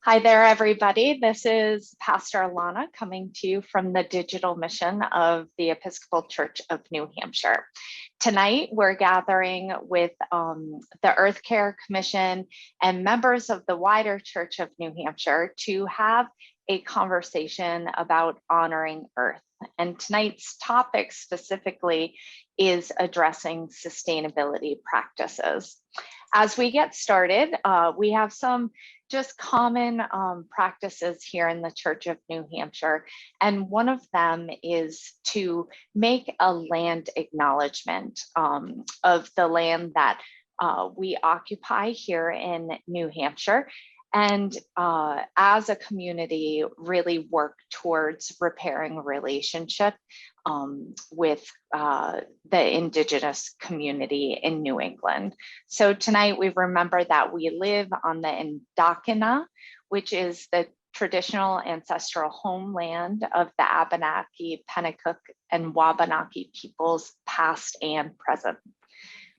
Hi there, everybody. This is Pastor Alana coming to you from the digital mission of the Episcopal Church of New Hampshire. Tonight, we're gathering with the Earth Care Commission and members of the wider Church of New Hampshire to have a conversation about honoring Earth. And tonight's topic specifically is addressing sustainability practices. As we get started, we have some just common practices here in the Church of New Hampshire. And one of them is to make a land acknowledgement of the land that we occupy here in New Hampshire. And as a community, really work towards repairing relationship with the Indigenous community in New England. So tonight we remember that we live on the Indakina, which is the traditional ancestral homeland of the Abenaki, Pennacook, and Wabanaki peoples, past and present.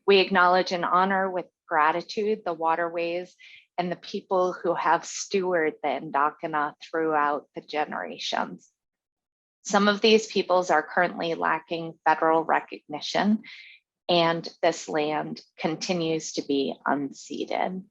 We acknowledge and honor with gratitude the waterways and the people who have stewarded the Indakina throughout the generations. Some of these peoples are currently lacking federal recognition, and this land continues to be unceded.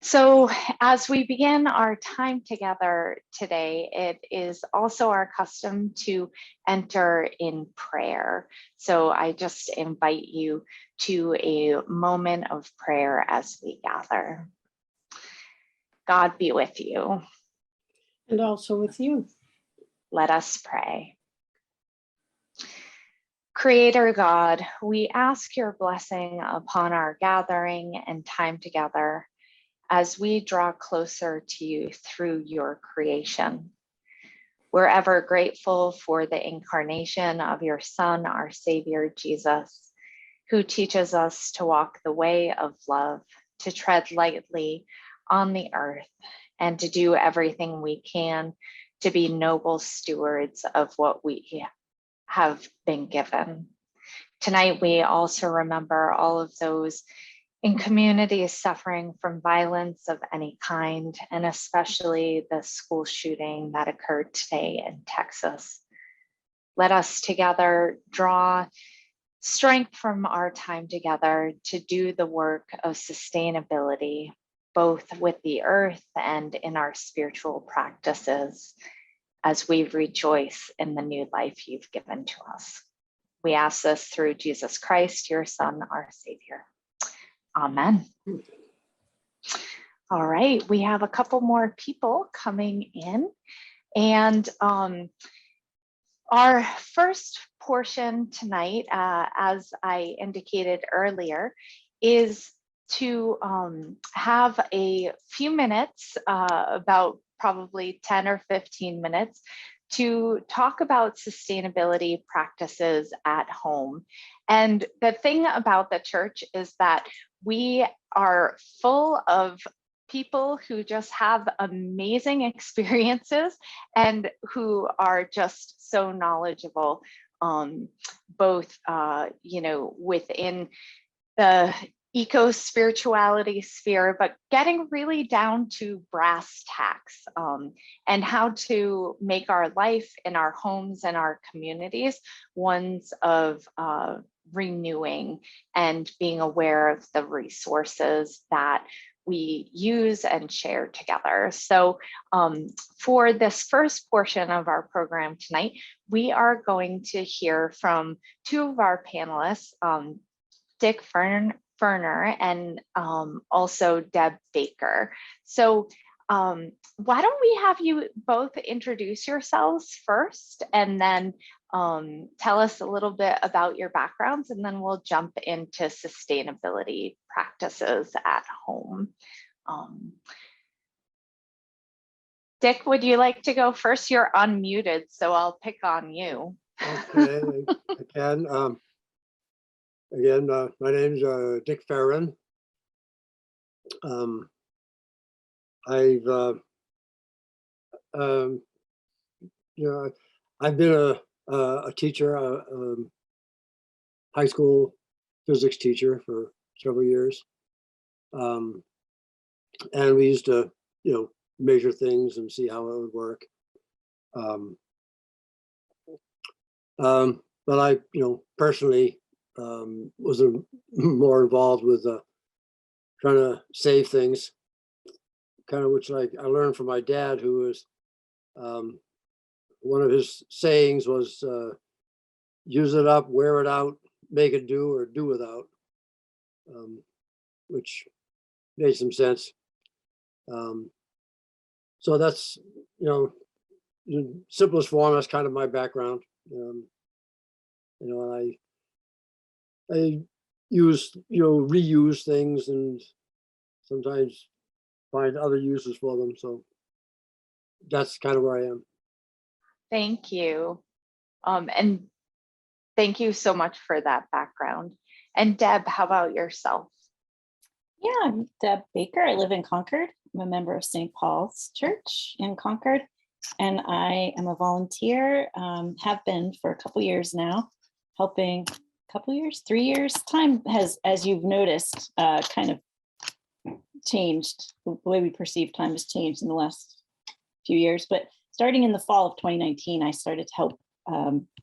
So as we begin our time together today, it is also our custom to enter in prayer. So I just invite you to a moment of prayer as we gather. God be with you. And also with you. Let us pray. Creator God, we ask your blessing upon our gathering and time together as we draw closer to you through your creation. We're ever grateful for the incarnation of your Son, our Savior, Jesus, who teaches us to walk the way of love, to tread lightly on the earth, and to do everything we can to be noble stewards of what we have been given. Tonight, we also remember all of those in communities suffering from violence of any kind, and especially the school shooting that occurred today in Texas. Let us together draw strength from our time together to do the work of sustainability, both with the earth and in our spiritual practices, as we rejoice in the new life you've given to us. We ask this through Jesus Christ, your Son, our Savior. Amen. All right, we have a couple more people coming in, and our first portion tonight, as I indicated earlier, is to have a few minutes, about probably 10 or 15 minutes, to talk about sustainability practices at home. And the thing about the church is that we are full of people who just have amazing experiences and who are just so knowledgeable, both within the eco-spirituality sphere, but getting really down to brass tacks, and how to make our life in our homes and our communities ones of renewing and being aware of the resources that we use and share together. So for this first portion of our program tonight, we are going to hear from two of our panelists, Dick Ferner and also Deb Baker. So why don't we have you both introduce yourselves first, and then tell us a little bit about your backgrounds, and then we'll jump into sustainability practices at home. Dick, would you like to go first? You're unmuted, so I'll pick on you. Okay, I can. Again, my name's Dick Ferrin. I've been a teacher, high school physics teacher for several years, and we used to measure things and see how it would work. But I, personally was more involved with trying to save things, kind of which I learned from my dad, who was one of his sayings was use it up, wear it out, make it do, or do without, which made some sense. So that's, in simplest form, that's kind of my background. And I use, reuse things and sometimes find other uses for them. So that's kind of where I am. Thank you. And thank you so much for that background. And Deb, how about yourself? Yeah, I'm Deb Baker. I live in Concord. I'm a member of St. Paul's Church in Concord, and I am a volunteer, have been for a couple years now, helping, 3 years. Time has, as you've noticed, kind of changed. The way we perceive time has changed in the last few years, but starting in the fall of 2019, I started to help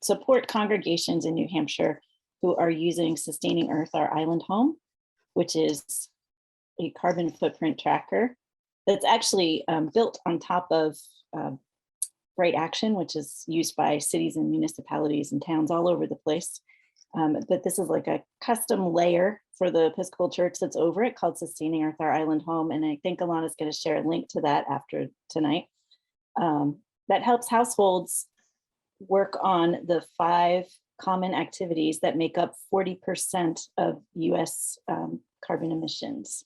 support congregations in New Hampshire who are using Sustaining Earth, Our Island Home, which is a carbon footprint tracker that's actually built on top of Bright Action, which is used by cities and municipalities and towns all over the place. But this is like a custom layer for the Episcopal Church that's over it, called Sustaining Earth, Our Island Home. And I think Alana's going to share a link to that after tonight. That helps households work on the 5 common activities that make up 40% of US carbon emissions.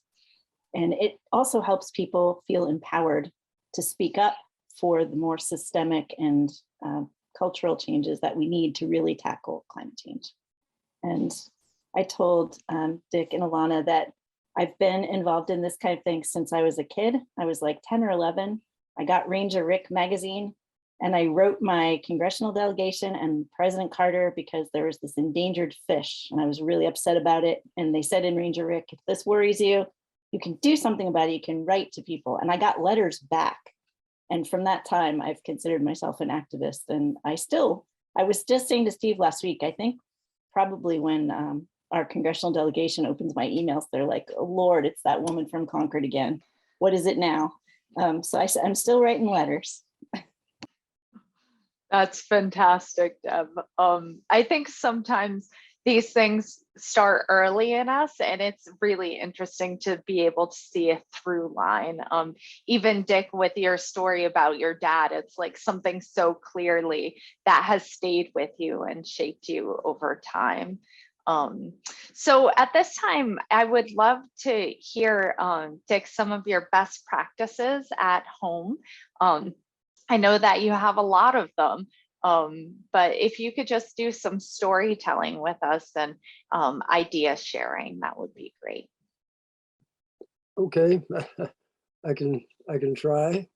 And it also helps people feel empowered to speak up for the more systemic and cultural changes that we need to really tackle climate change. And I told Dick and Alana that I've been involved in this kind of thing since I was a kid. I was like 10 or 11. I got Ranger Rick magazine, and I wrote my congressional delegation and President Carter because there was this endangered fish, and I was really upset about it. And they said in Ranger Rick, if this worries you, you can do something about it. You can write to people. And I got letters back. And from that time, I've considered myself an activist. And I was just saying to Steve last week, I think probably when our congressional delegation opens my emails, they're like, oh, Lord, it's that woman from Concord again. What is it now? So I'm still writing letters. That's fantastic, Deb. I think sometimes these things start early in us, and it's really interesting to be able to see a through line. Even Dick, with your story about your dad, it's like something so clearly that has stayed with you and shaped you over time. So at this time, I would love to hear, Dick, some of your best practices at home. I know that you have a lot of them, but if you could just do some storytelling with us and idea sharing, that would be great. Okay, I can try.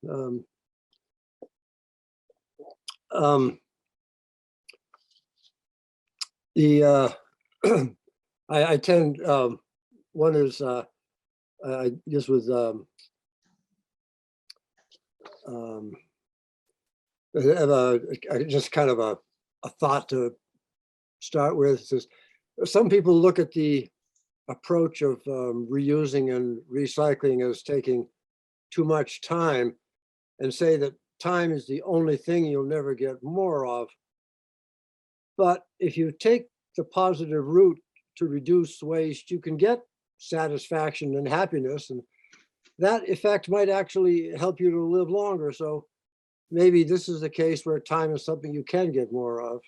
I tend, one is I guess with just kind of a thought to start with. Is some people look at the approach of reusing and recycling as taking too much time and say that time is the only thing you'll never get more of. But if you take the positive route to reduce waste, you can get satisfaction and happiness, and that effect might actually help you to live longer. So maybe this is the case where time is something you can get more of.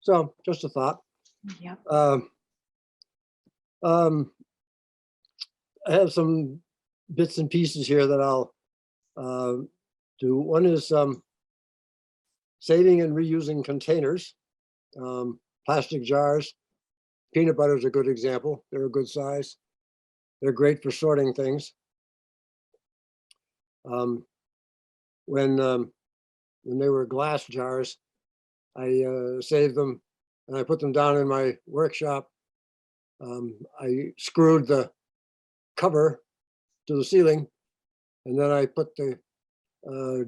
So just a thought. Yep. I have some bits and pieces here that I'll do. One is saving and reusing containers, plastic jars. Peanut butter is a good example. They're a good size. They're great for sorting things. When they were glass jars, I saved them and I put them down in my workshop. I screwed the cover to the ceiling. And then I put the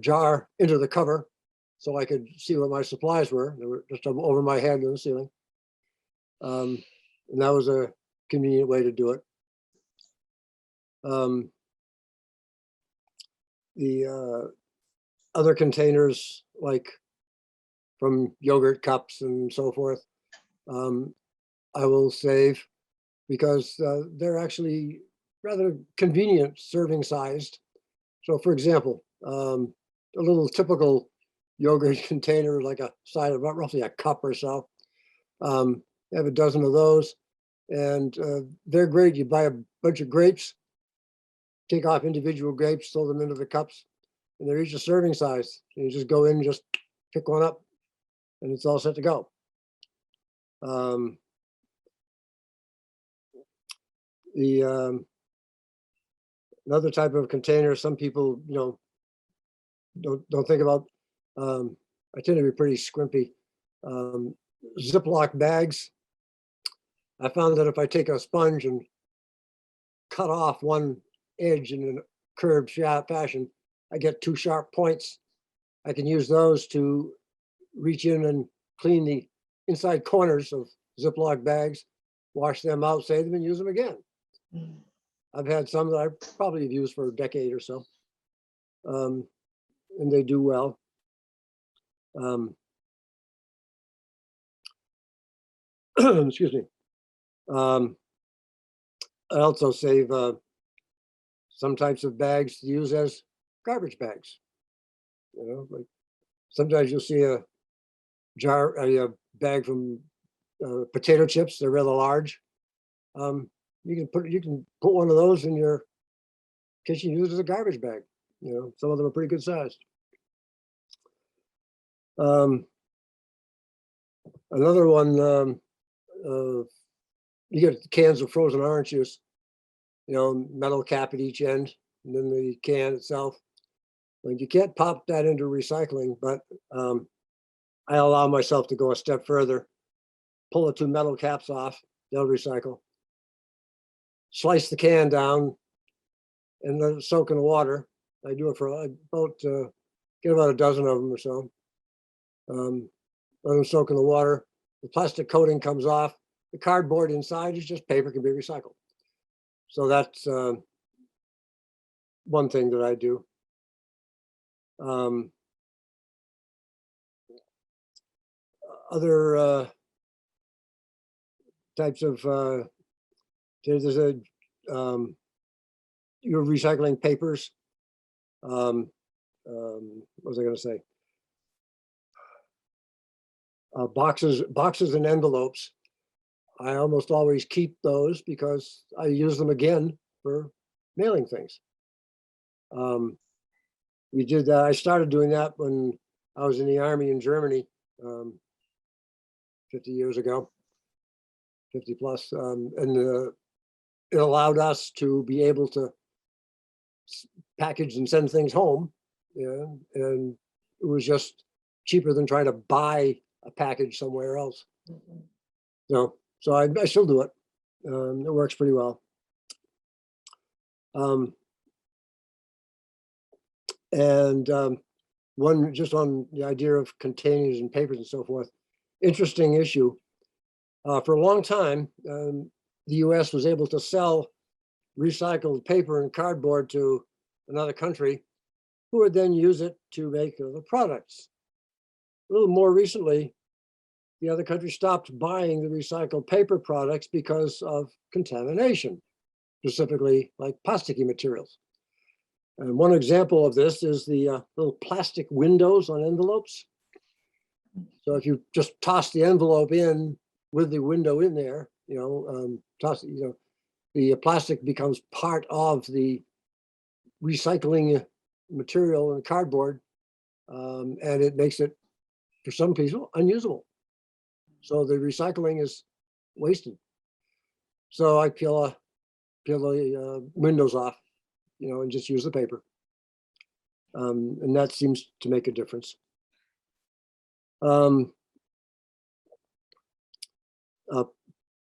jar into the cover so I could see what my supplies were. They were just over my head in the ceiling. And that was a convenient way to do it. The other containers, like from yogurt cups and so forth, I will save because they're actually rather convenient serving sized. So for example, a little typical yogurt container, like a size of about roughly a cup or so. I have a dozen of those, and they're great. You buy a bunch of grapes, take off individual grapes, throw them into the cups, and they're each a serving size. And you just go in, just pick one up, and it's all set to go. Another type of container, some people, don't think about. I tend to be pretty squimpy. Ziploc bags. I found that if I take a sponge and cut off one edge in a curved fashion, I get two sharp points. I can use those to reach in and clean the inside corners of Ziploc bags, wash them out, save them, and use them again. I've had some that I probably have used for a decade or so, and they do well. Excuse me. I also save some types of bags to use as garbage bags. Like sometimes you'll see a bag from potato chips. They're rather large. You can put one of those in your kitchen, use it as a garbage bag. Some of them are pretty good sized. Another one, you get cans of frozen orange juice, metal cap at each end, and then the can itself. Like you can't pop that into recycling, but I allow myself to go a step further, pull the two metal caps off, they'll recycle. Slice the can down and let it soak in the water. I do it for about, get about a dozen of them or so. Let them soak in the water. The plastic coating comes off. The cardboard inside is just paper, can be recycled. So that's one thing that I do. Other types of there's a you're recycling papers. What was I going to say? Boxes and envelopes. I almost always keep those because I use them again for mailing things. We did that. I started doing that when I was in the Army in Germany 50 years ago, 50 plus. And it allowed us to be able to package and send things home. And it was just cheaper than trying to buy a package somewhere else. So I still do it. It works pretty well. One just on the idea of containers and papers and so forth, interesting issue. For a long time, the US was able to sell recycled paper and cardboard to another country who would then use it to make other products. A little more recently, the other country stopped buying the recycled paper products because of contamination, specifically like plasticky materials. And one example of this is the little plastic windows on envelopes. So if you just toss the envelope in with the window in there, the plastic becomes part of the recycling material in cardboard, and it makes it, for some people, unusable. So the recycling is wasted. So I peel the windows off, and just use the paper. And that seems to make a difference.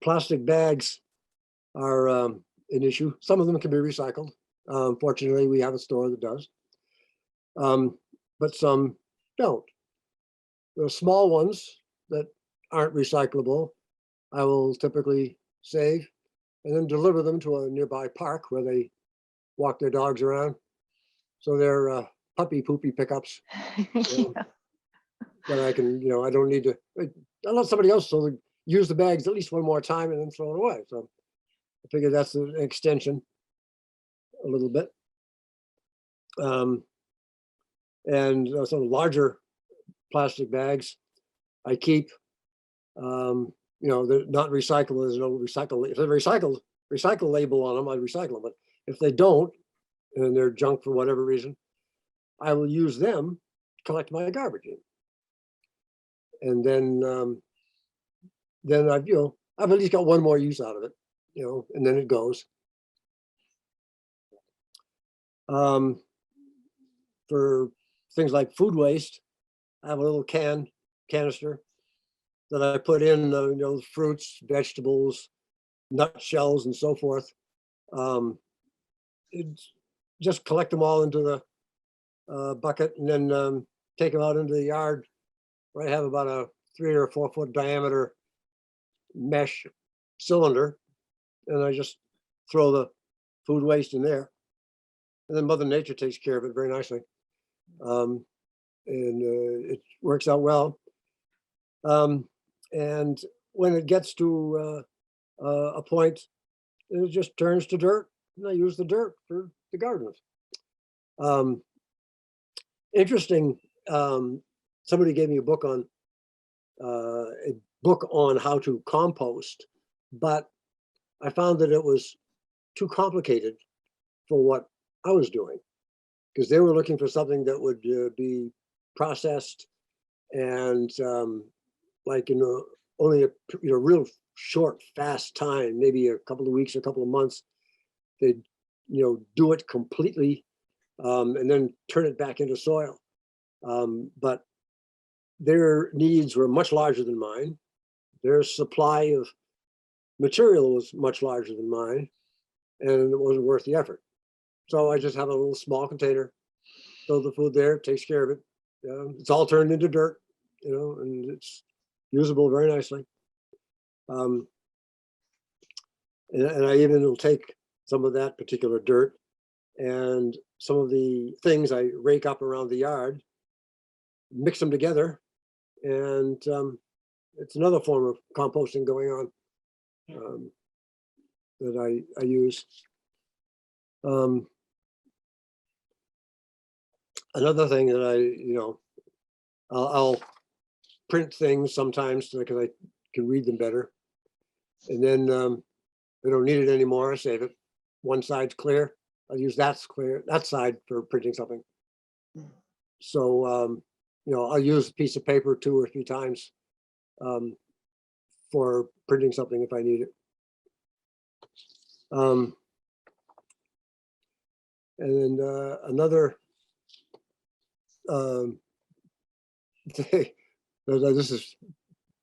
Plastic bags are an issue. Some of them can be recycled. Fortunately, we have a store that does. But some don't. The small ones that aren't recyclable, I will typically save and then deliver them to a nearby park where they walk their dogs around. So they're puppy poopy pickups Yeah. that I can, I don't need to, I let somebody else use the bags at least one more time and then throw it away. So I figure that's an extension a little bit. And some larger plastic bags I keep. They're not recyclable. There's no recycle. If they're recycle label on them, I recycle them. But if they don't, and they're junk for whatever reason, I will use them to collect my garbage in. And then I've at least got one more use out of it, and then it goes. For things like food waste, I have a little canister that I put in, fruits, vegetables, nut shells, and so forth. Just collect them all into the bucket and then take them out into the yard where I have about a 3 or 4 foot diameter mesh cylinder, and I just throw the food waste in there. And then Mother Nature takes care of it very nicely. And it works out well. And when it gets to a point, it just turns to dirt, and I use the dirt for the gardens. Interesting. Somebody gave me a book on how to compost, but I found that it was too complicated for what I was doing, because they were looking for something that would be processed and like only a real short, fast time, maybe a couple of weeks, a couple of months. They'd do it completely and then turn it back into soil. But their needs were much larger than mine. Their supply of material was much larger than mine, and it wasn't worth the effort. So I just have a little small container, throw the food there, takes care of it. It's all turned into dirt, and it's usable very nicely. And I even will take some of that particular dirt and some of the things I rake up around the yard, mix them together, and it's another form of composting going on that I use. Another thing that I'll print things sometimes because I can read them better, and then I don't need it anymore. I save it. One side's clear. I'll use that side for printing something. So I'll use a piece of paper 2 or 3 times for printing something if I need it. And then another thing, this is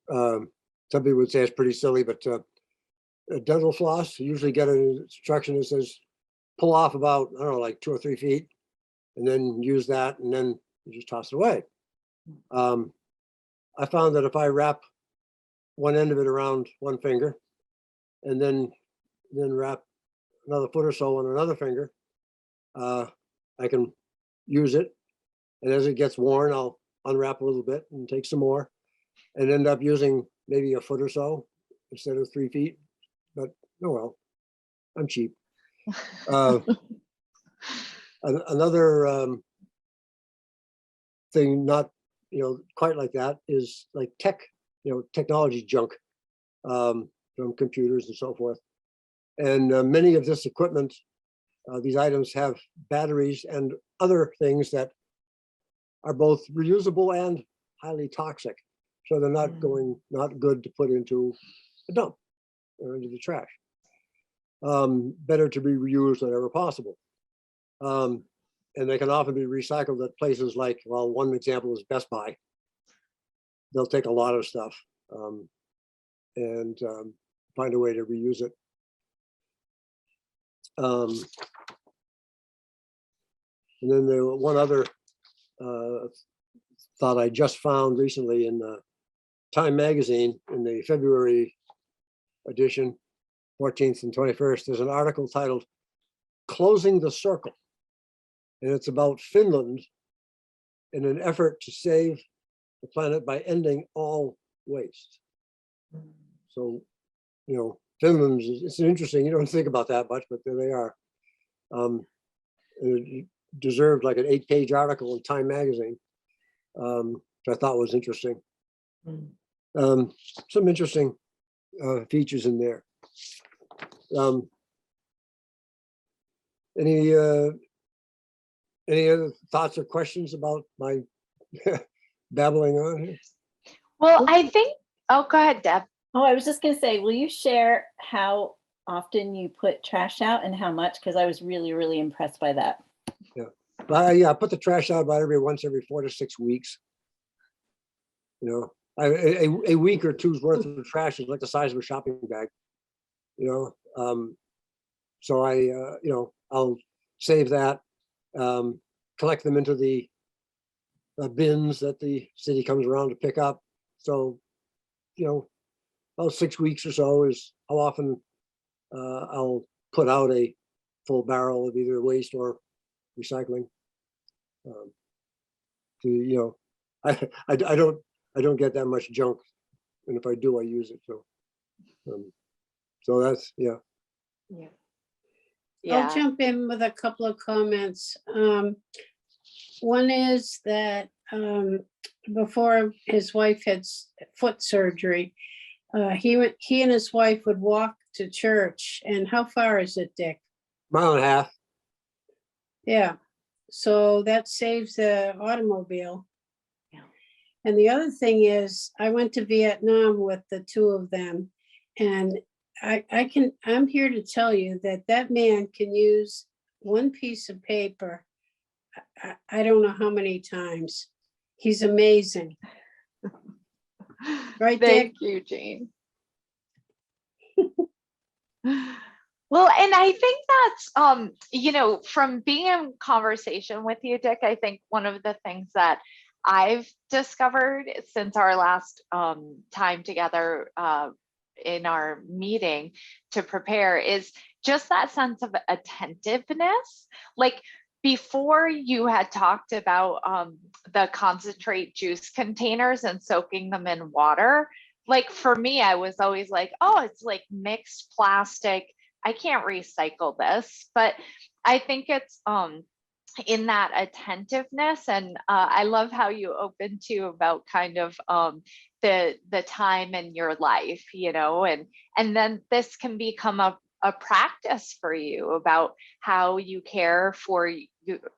some people would say it's pretty silly, but a dental floss, you usually get an instruction that says pull off about, I don't know, like 2 or 3 feet, and then use that, and then you just toss it away. I found that if I wrap one end of it around one finger and then wrap another foot or so on another finger, I can use it. And as it gets worn, I'll unwrap a little bit and take some more and end up using maybe a foot or so instead of 3 feet. But oh well, I'm cheap. Another thing, not quite like that, is like technology junk from computers and so forth. And many of this equipment, these items have batteries and other things that are both reusable and highly toxic. So they're not good to put into a dump or into the trash. Better to be reused whenever possible. And they can often be recycled at places like, well, one example is Best Buy. They'll take a lot of stuff and find a way to reuse it. And then there were one other thought I just found recently in Time magazine in the February edition, 14th and 21st. There's an article titled "Closing the Circle," and it's about Finland in an effort to save the planet by ending all waste. So, you know, Finland it's interesting. You don't think about that much, but there they are. It deserved like an 8-page article in Time magazine, which I thought was interesting. Some interesting features in there. Any other thoughts or questions about my babbling on here? Well, I think, oh, go ahead, Deb. Oh, I was just gonna say, will you share how often you put trash out and how much? Because I was really, really impressed by that. Yeah, I put the trash out about every 4 to 6 weeks. You know, a week or two's worth of trash is like the size of a shopping bag. You know, so I, you know, I'll save that, collect them into the bins that the city comes around to pick up. So, you know, about 6 weeks or so is how often I'll put out a full barrel of either waste or recycling. To, you know, I don't get that much junk, and if I do, I use it. So that's yeah. I'll jump in with a couple of comments. One is that before his wife had foot surgery, he and his wife would walk to church. And how far is it, Dick? Mile and a half. Yeah, so that saves the automobile. Yeah. And the other thing is, I went to Vietnam with the two of them, and I'm here to tell you that that man can use one piece of paper. I don't know how many times. He's amazing. Right, Thank Dick? you, Jane. Well, and I think that's, you know, from being in conversation with you, Dick, I think one of the things that I've discovered since our last time together in our meeting to prepare is just that sense of attentiveness. Like before you had talked about the concentrate juice containers and soaking them in water. Like for me, I was always like, oh, it's like mixed plastic. I can't recycle this, but I think it's in that attentiveness. And I love how you opened too about kind of the time in your life, you know, and then this can become a practice for you about how you care for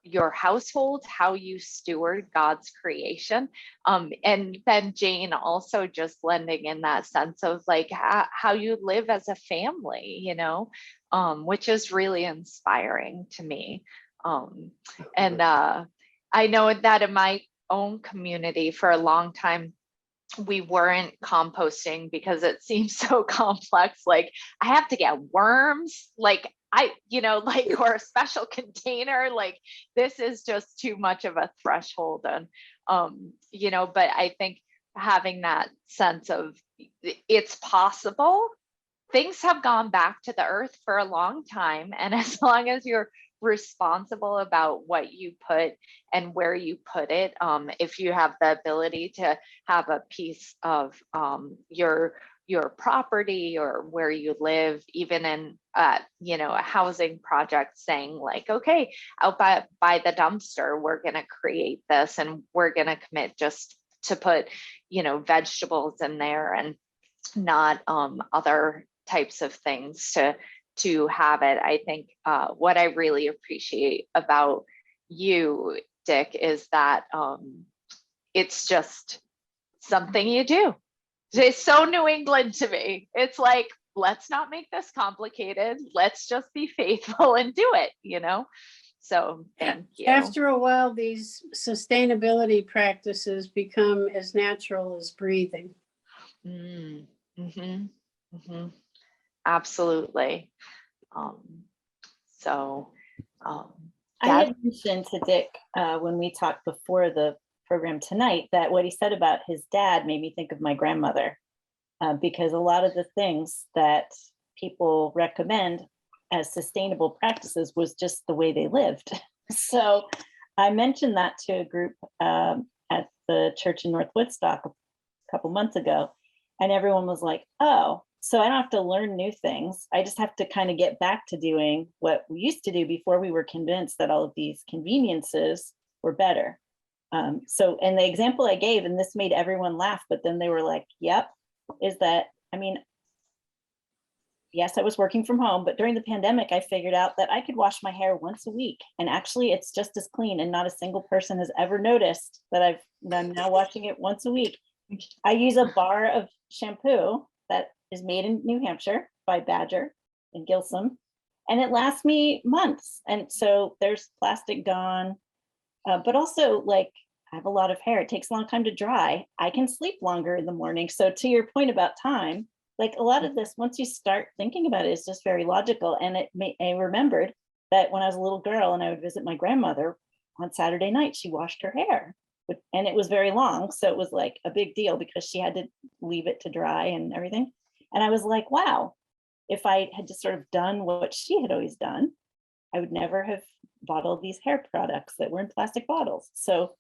your household, how you steward God's creation. And then Jane also just lending in that sense of like how you live as a family, you know, which is really inspiring to me. And I know that in my own community for a long time, we weren't composting because it seems so complex. Like I have to get worms, like like, or a special container. Like this is just too much of a threshold. And, you know, but I think having that sense of it's possible. Things have gone back to the earth for a long time. And as long as you're responsible about what you put and where you put it, if you have the ability to have a piece of your property or where you live, even in you know, a housing project, saying like, okay, out by the dumpster, we're going to create this and we're going to commit just to put, you know, vegetables in there and not other types of things to have it. I think what I really appreciate about you, Dick, is that it's just something you do. It's so New England to me. It's like, let's not make this complicated. Let's just be faithful and do it, you know? So thank you. After a while, these sustainability practices become as natural as breathing. Absolutely. So I had mentioned to Dick when we talked before the program tonight that what he said about his dad made me think of my grandmother, because a lot of the things that people recommend as sustainable practices was just the way they lived. So I mentioned that to a group at the church in North Woodstock a couple months ago, and everyone was like, oh, so I don't have to learn new things. I just have to kind of get back to doing what we used to do before we were convinced that all of these conveniences were better. So, and the example I gave, and this made everyone laugh, but then they were like, yep, is that, I mean, yes, I was working from home, but during the pandemic, I figured out that I could wash my hair once a week. And actually it's just as clean, and not a single person has ever noticed that I'm now washing it once a week. I use a bar of shampoo that is made in New Hampshire by Badger and Gilsum, and it lasts me months. And so there's plastic gone, but also, like, I have a lot of hair. It takes a long time to dry. I can sleep longer in the morning. So to your point about time, like, a lot of this, once you start thinking about it, is just very logical. And I remembered that when I was a little girl and I would visit my grandmother on Saturday night, she washed her hair, and it was very long. So it was like a big deal because she had to leave it to dry and everything. And I was like, wow, if I had just sort of done what she had always done, I would never have bought all these hair products that were in plastic bottles. So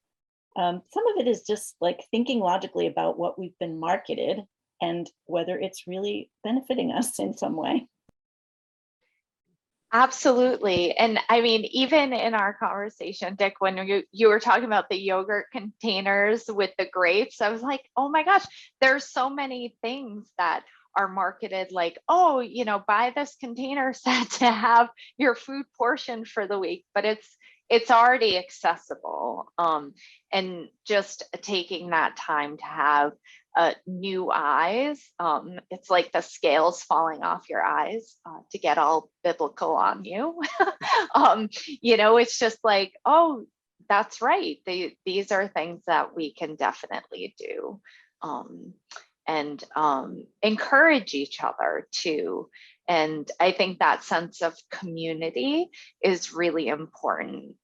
some of it is just like thinking logically about what we've been marketed and whether it's really benefiting us in some way. Absolutely. And I mean, even in our conversation, Dick, when you were talking about the yogurt containers with the grapes, I was like, oh my gosh, there's so many things that are marketed like, oh, buy this container set to have your food portion for the week, but it's already accessible. And just taking that time to have new eyes, it's like the scales falling off your eyes, to get all biblical on you. It's just like, oh, that's right. These are things that we can definitely do. And encourage each other too. And I think that sense of community is really important.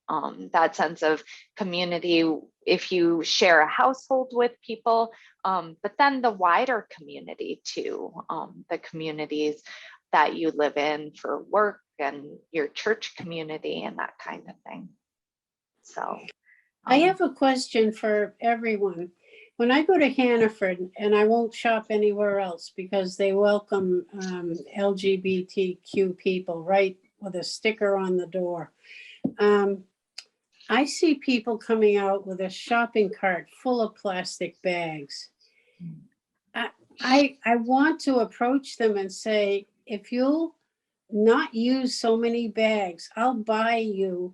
That sense of community, if you share a household with people, but then the wider community too, the communities that you live in for work and your church community and that kind of thing. So I have a question for everyone. When I go to Hannaford, and I won't shop anywhere else because they welcome LGBTQ people right with a sticker on the door. I see people coming out with a shopping cart full of plastic bags. I want to approach them and say, if you'll not use so many bags, I'll buy you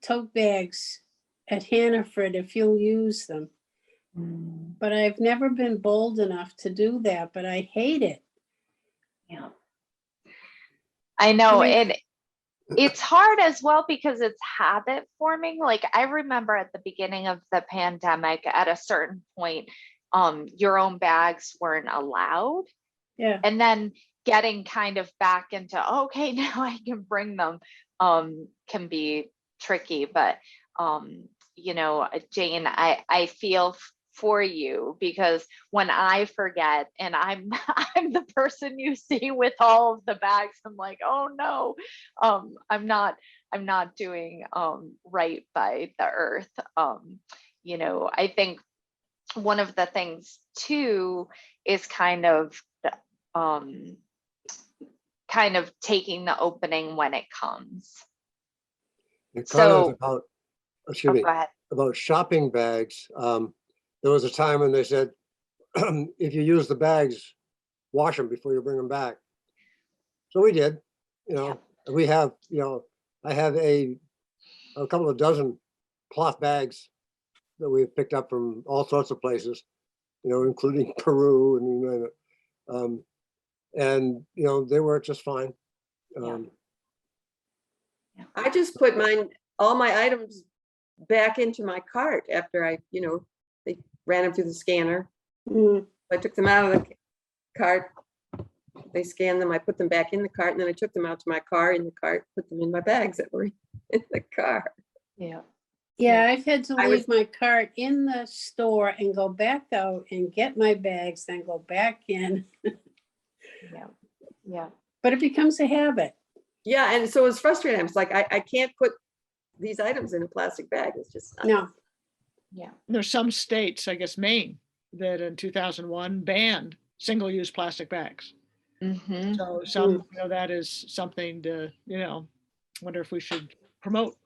tote bags at Hannaford if you'll use them. But I've never been bold enough to do that, but I hate it. yeah, I know. And it's hard as well because it's habit forming. Like, I remember at the beginning of the pandemic, at a certain point, your own bags weren't allowed. Yeah. And then getting kind of back into, okay, now I can bring them, can be tricky. But Jane, I feel for you, because when I forget and I'm the person you see with all of the bags, I'm like, oh no, I'm not doing right by the earth. I think one of the things too is kind of taking the opening when it comes. The comment So about, go ahead. about shopping bags. There was a time when they said, if you use the bags, wash them before you bring them back. So we did, we have, I have a couple of dozen cloth bags that we've picked up from all sorts of places, including Peru and you name it. And they work just fine. I just put all my items back into my cart after they ran them through the scanner. I took them out of the cart. They scanned them. I put them back in the cart, and then I took them out to my car in the cart, put them in my bags that were in the car. Yeah. Yeah, I've had to I leave my cart in the store and go back out and get my bags, then go back in. Yeah. Yeah. But it becomes a habit. Yeah, and so it's frustrating. I was like, I can't put these items in a plastic bag. It's just not. No, Yeah. There's some states, I guess Maine, that in 2001 banned single-use plastic bags. Mhm. So some, that is something to, wonder if we should promote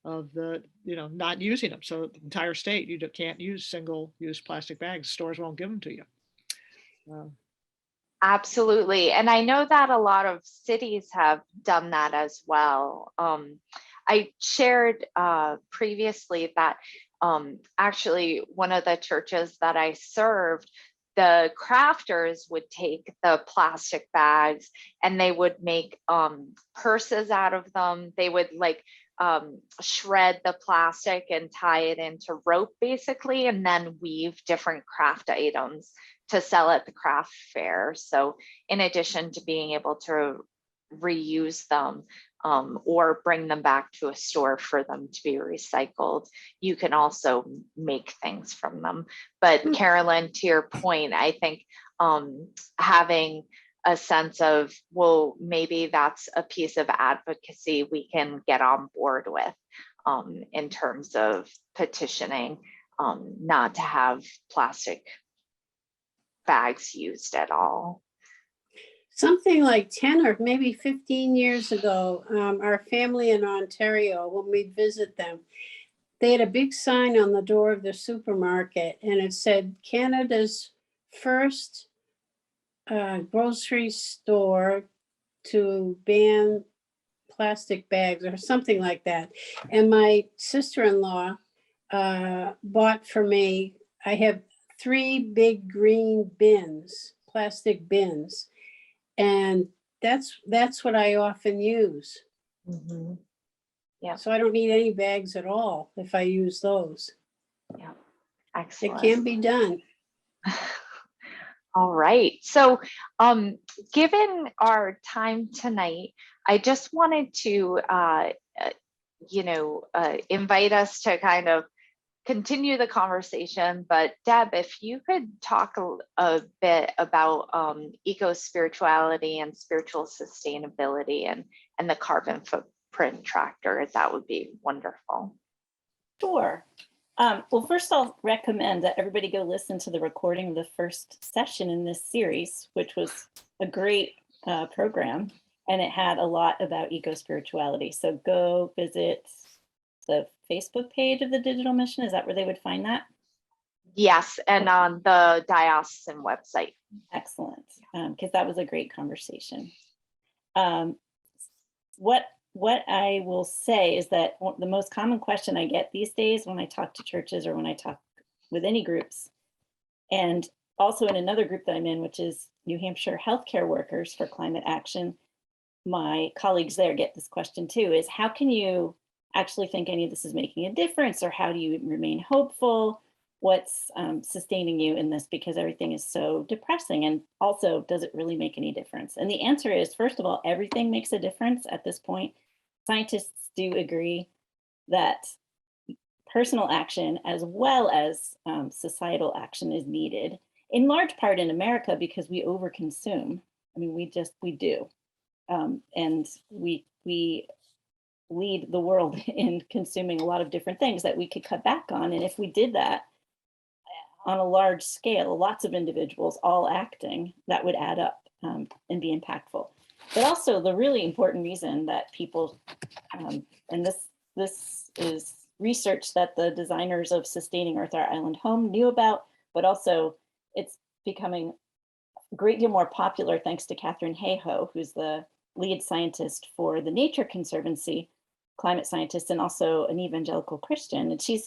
of the, not using them. So the entire state, you can't use single-use plastic bags. Stores won't give them to you. Absolutely. And I know that a lot of cities have done that as well. I shared previously that actually one of the churches that I served, the crafters would take the plastic bags and they would make purses out of them. They would like shred the plastic and tie it into rope basically, and then weave different craft items to sell at the craft fair. So in addition to being able to reuse them or bring them back to a store for them to be recycled, you can also make things from them. But Carolyn, to your point, I think having a sense of, well, maybe that's a piece of advocacy we can get on board with in terms of petitioning not to have plastic bags used at all. something like 10 or maybe 15 years ago, our family in Ontario, when we'd visit them, they had a big sign on the door of the supermarket and it said Canada's first grocery store to ban plastic bags or something like that. And my sister-in-law bought for me, I have 3 big green bins, plastic bins. And that's what I often use. Mm-hmm. Yeah. So I don't need any bags at all if I use those. Yeah. It Excellent. can be done. All right. So given our time tonight, I just wanted to, invite us to kind of continue the conversation. But Deb, if you could talk a bit about eco-spirituality and spiritual sustainability and the carbon footprint tracker, that would be wonderful. Sure. Well, first I'll recommend that everybody go listen to the recording of the first session in this series, which was a great program, and it had a lot about eco-spirituality. So go visit the Facebook page of the Digital Mission. Is that where they would find that? Yes, and on the diocesan website. Excellent, because that was a great conversation. What I will say is that the most common question I get these days when I talk to churches or when I talk with any groups, and also in another group that I'm in, which is New Hampshire Healthcare Workers for Climate Action, my colleagues there get this question too, is how can you actually think any of this is making a difference, or how do you remain hopeful? What's sustaining you in this, because everything is so depressing, and also, does it really make any difference? And the answer is, first of all, everything makes a difference at this point. Scientists do agree that personal action as well as societal action is needed, in large part in America because we overconsume. I mean, we do. And we lead the world in consuming a lot of different things that we could cut back on. And if we did that on a large scale, lots of individuals all acting, that would add up and be impactful. But also the really important reason that people, and this is research that the designers of Sustaining Earth, Our Island Home knew about, but also it's becoming a great deal more popular thanks to Katharine Hayhoe, who's the lead scientist for the Nature Conservancy, climate scientist, and also an evangelical Christian. And she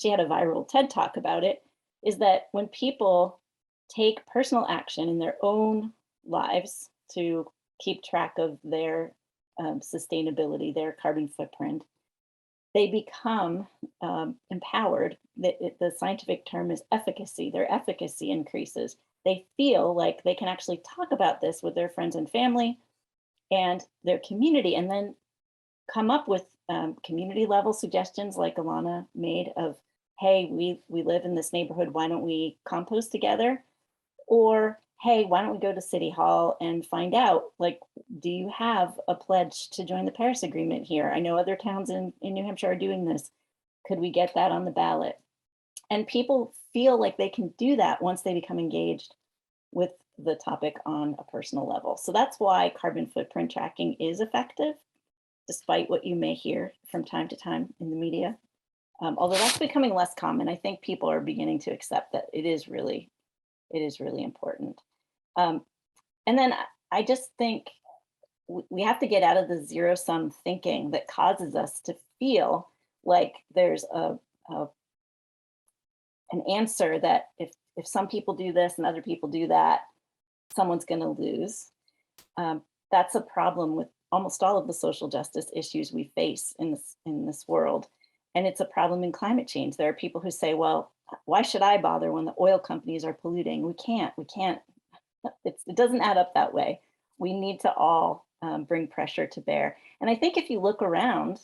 had a viral TED Talk about it, is that when people take personal action in their own lives to keep track of their sustainability, their carbon footprint, they become empowered. The scientific term is efficacy. Their efficacy increases. They feel like they can actually talk about this with their friends and family and their community, and then come up with community level suggestions like Alana made of, hey, we live in this neighborhood, why don't we compost together? Or, hey, why don't we go to City Hall and find out, like, do you have a pledge to join the Paris Agreement here? I know other towns in New Hampshire are doing this. Could we get that on the ballot? And people feel like they can do that once they become engaged with the topic on a personal level. So that's why carbon footprint tracking is effective, despite what you may hear from time to time in the media. Although that's becoming less common, I think people are beginning to accept that it is really important. And then I just think we have to get out of the zero-sum thinking that causes us to feel like there's an answer that if some people do this and other people do that, someone's going to lose. That's a problem with almost all of the social justice issues we face in this world. And it's a problem in climate change. There are people who say, well, why should I bother when the oil companies are polluting? We can't, it doesn't add up that way. We need to all bring pressure to bear. And I think if you look around,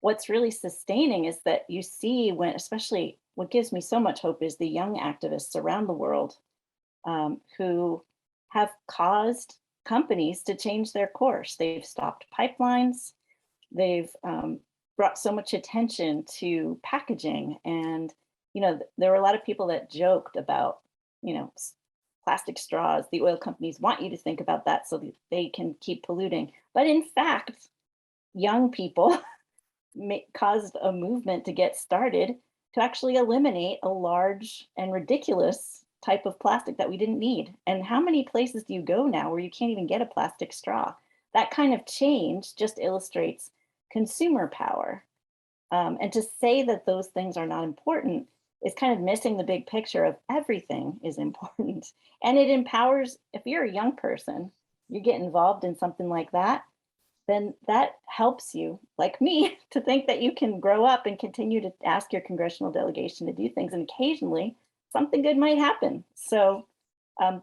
what's really sustaining is that you see when, especially what gives me so much hope is the young activists around the world who have caused companies to change their course. They've stopped pipelines. They've brought so much attention to packaging. And, you know, there were a lot of people that joked about, you know, plastic straws. The oil companies want you to think about that so that they can keep polluting. But in fact, young people caused a movement to get started to actually eliminate a large and ridiculous type of plastic that we didn't need. And how many places do you go now where you can't even get a plastic straw? That kind of change just illustrates consumer power. And to say that those things are not important is kind of missing the big picture of everything is important. And it empowers, if you're a young person, you get involved in something like that, then that helps you, like me, to think that you can grow up and continue to ask your congressional delegation to do things. And occasionally something good might happen. So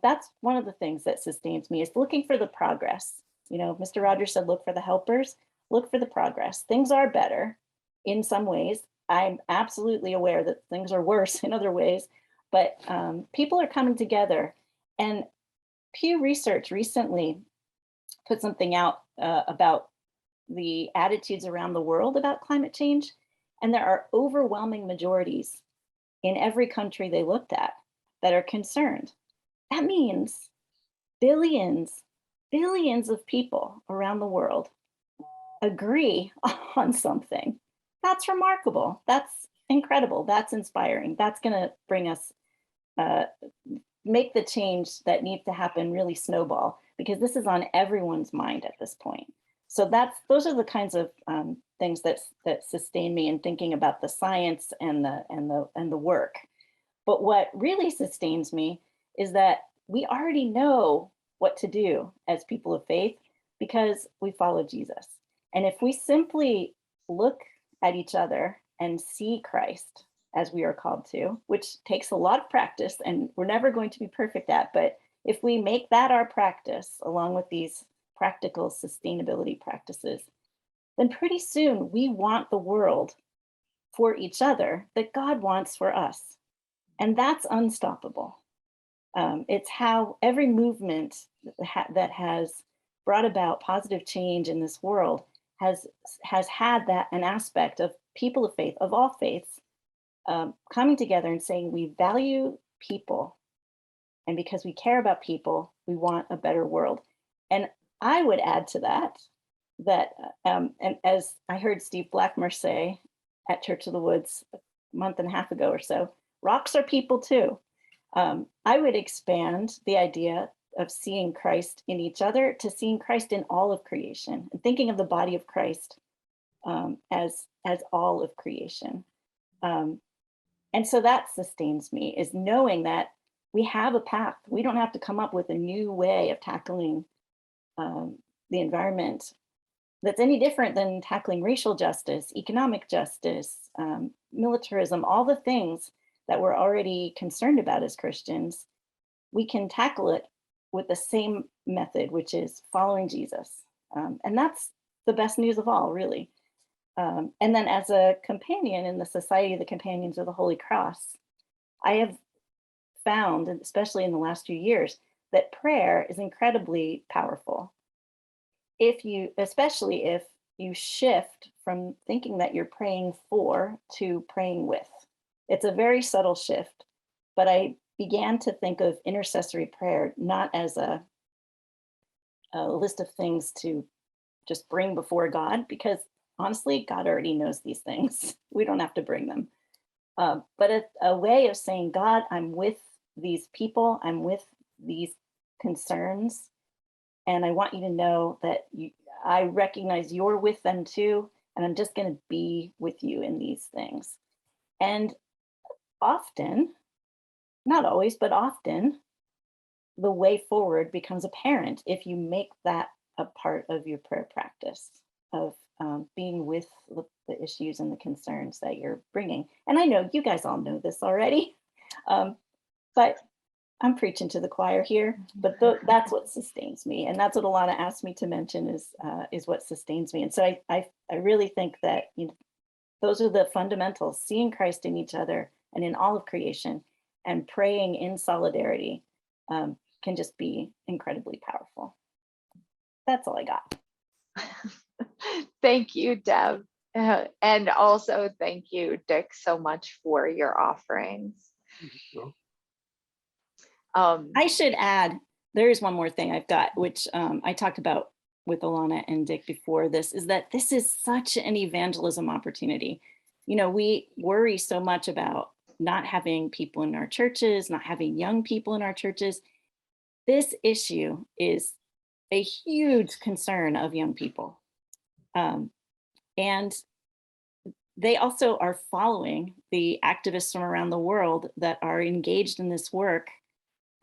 that's one of the things that sustains me, is looking for the progress. You know, Mr. Rogers said, look for the helpers, look for the progress. Things are better in some ways. I'm absolutely aware that things are worse in other ways, but people are coming together. And Pew Research recently put something out about the attitudes around the world about climate change. And there are overwhelming majorities in every country they looked at that are concerned. That means billions of people around the world agree on something. That's remarkable. That's incredible. That's inspiring. That's going to bring us, make the change that needs to happen really snowball, because this is on everyone's mind at this point. So those are the kinds of things that sustain me in thinking about the science and the work. But what really sustains me is that we already know what to do as people of faith because we follow Jesus. And if we simply look at each other and see Christ as we are called to, which takes a lot of practice and we're never going to be perfect at, but if we make that our practice along with these practical sustainability practices, then pretty soon we want the world for each other that God wants for us. And that's unstoppable. It's how every movement that has brought about positive change in this world has had that an aspect of people of faith, of all faiths, coming together and saying we value people. And because we care about people, we want a better world. And I would add to that, and as I heard Steve Blackmer say at Church of the Woods a month and a half ago or so, rocks are people too. I would expand the idea of seeing Christ in each other to seeing Christ in all of creation, and thinking of the body of Christ as all of creation. And so that sustains me, is knowing that we have a path. We don't have to come up with a new way of tackling the environment that's any different than tackling racial justice, economic justice, militarism, all the things that we're already concerned about as Christians. We can tackle it with the same method, which is following Jesus. And that's the best news of all, really. And then as a companion in the Society of the Companions of the Holy Cross, I have found, and especially in the last few years, that prayer is incredibly powerful. Especially if you shift from thinking that you're praying for to praying with. It's a very subtle shift, but I began to think of intercessory prayer not as a list of things to just bring before God, because honestly, God already knows these things. We don't have to bring them. But a way of saying, God, I'm with these people, I'm with these concerns, and I want you to know that I recognize you're with them too, and I'm just going to be with you in these things. And often, not always, but often, the way forward becomes apparent if you make that a part of your prayer practice of being with the issues and the concerns that you're bringing. And I know you guys all know this already, but I'm preaching to the choir here, but that's what sustains me. And that's what Alana asked me to mention is what sustains me. And so I really think that, you know, those are the fundamentals: seeing Christ in each other and in all of creation, and praying in solidarity can just be incredibly powerful. That's all I got. Thank you, Deb. And also thank you, Dick, so much for your offerings. I should add, there is one more thing I've got, which I talked about with Alana and Dick before this, is that this is such an evangelism opportunity. You know, we worry so much about not having people in our churches, not having young people in our churches. This issue is a huge concern of young people. And they also are following the activists from around the world that are engaged in this work,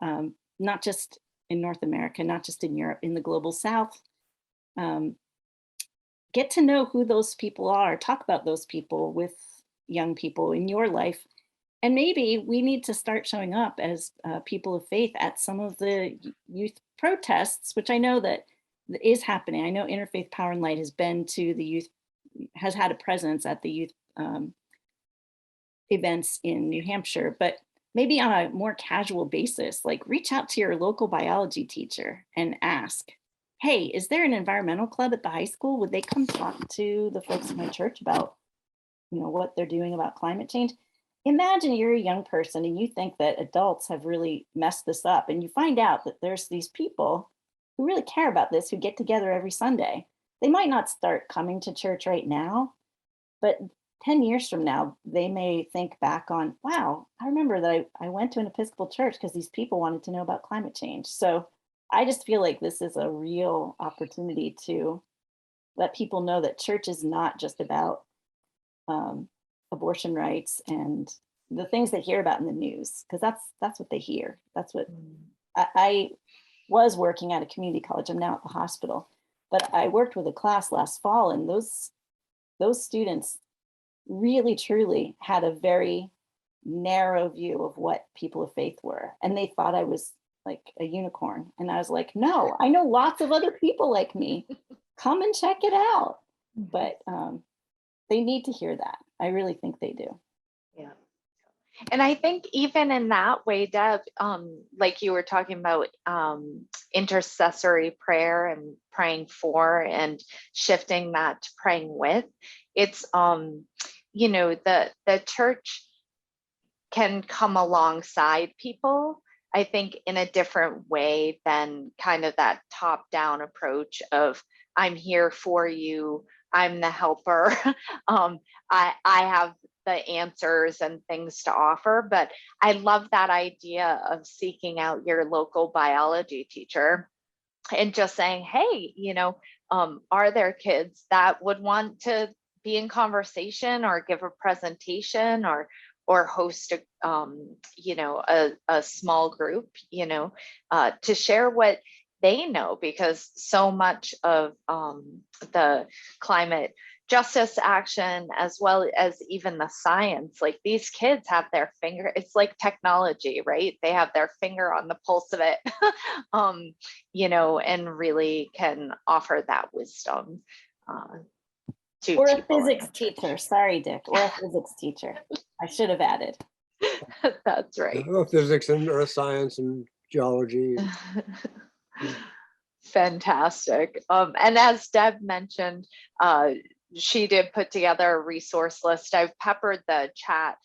not just in North America, not just in Europe, in the global South. Get to know who those people are, talk about those people with young people in your life. And maybe we need to start showing up as people of faith at some of the youth protests, which I know that is happening. I know Interfaith Power and Light has been to the youth, has had a presence at the youth events in New Hampshire, but maybe on a more casual basis, like reach out to your local biology teacher and ask, hey, is there an environmental club at the high school? Would they come talk to the folks in my church about, you know, what they're doing about climate change? Imagine you're a young person and you think that adults have really messed this up, and you find out that there's these people who really care about this, who get together every Sunday. They might not start coming to church right now, but 10 years from now, they may think back on, wow, I remember that I went to an Episcopal church because these people wanted to know about climate change. So I just feel like this is a real opportunity to let people know that church is not just about abortion rights and the things they hear about in the news, because that's what they hear. That's what I was working at a community college. I'm now at the hospital, but I worked with a class last fall, and those students really truly had a very narrow view of what people of faith were, and they thought I was like a unicorn. And I was like, no, I know lots of other people like me. Come and check it out. But they need to hear that. I really think they do. Yeah. And I think even in that way, Deb, like you were talking about intercessory prayer and praying for and shifting that to praying with, it's, you know, the church can come alongside people, I think, in a different way than kind of that top-down approach of, I'm here for you, I'm the helper, I have the answers and things to offer. But I love that idea of seeking out your local biology teacher and just saying, hey, you know, are there kids that would want to be in conversation or give a presentation or host a you know, a small group, you know, to share what they know, because so much of the climate justice action, as well as even the science, like these kids have their finger, it's like technology, right? They have their finger on the pulse of it, you know, and really can offer that wisdom two Or a people in physics the church. teacher. Sorry, Dick. Or a physics teacher. I should have added. That's right. Physics and earth science and geology. Fantastic. And as Deb mentioned, she did put together a resource list. I've peppered the chat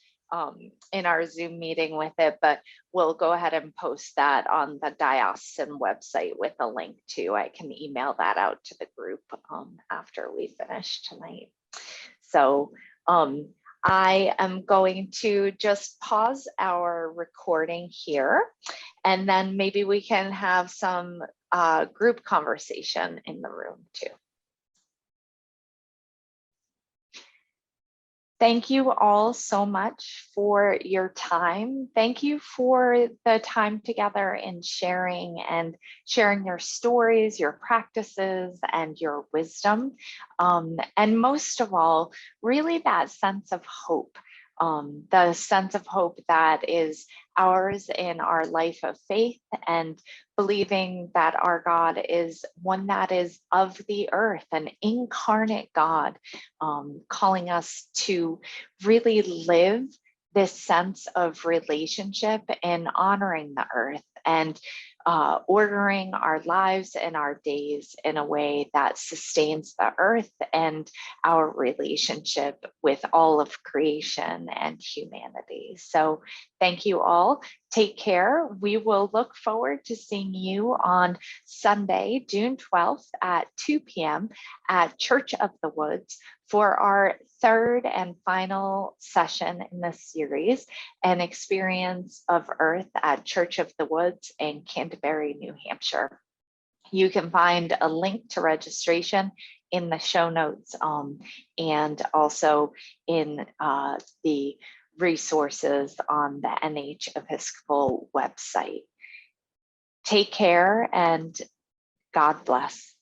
in our Zoom meeting with it, but we'll go ahead and post that on the diocesan website with a link too. I can email that out to the group after we finish tonight. So I am going to just pause our recording here, and then maybe we can have some group conversation in the room too. Thank you all so much for your time. Thank you for the time together in sharing your stories, your practices, and your wisdom. And most of all, really that sense of hope, the sense of hope that is ours in our life of faith, and believing that our God is one that is of the earth, an incarnate God, calling us to really live this sense of relationship and honoring the earth and ordering our lives and our days in a way that sustains the earth and our relationship with all of creation and humanity. So thank you all. Take care. We will look forward to seeing you on Sunday, June 12th at 2 p.m. at Church of the Woods for our third and final session in this series, An Experience of Earth at Church of the Woods in Canterbury, New Hampshire. You can find a link to registration in the show notes and also in the resources on the NH Episcopal website. Take care and God bless.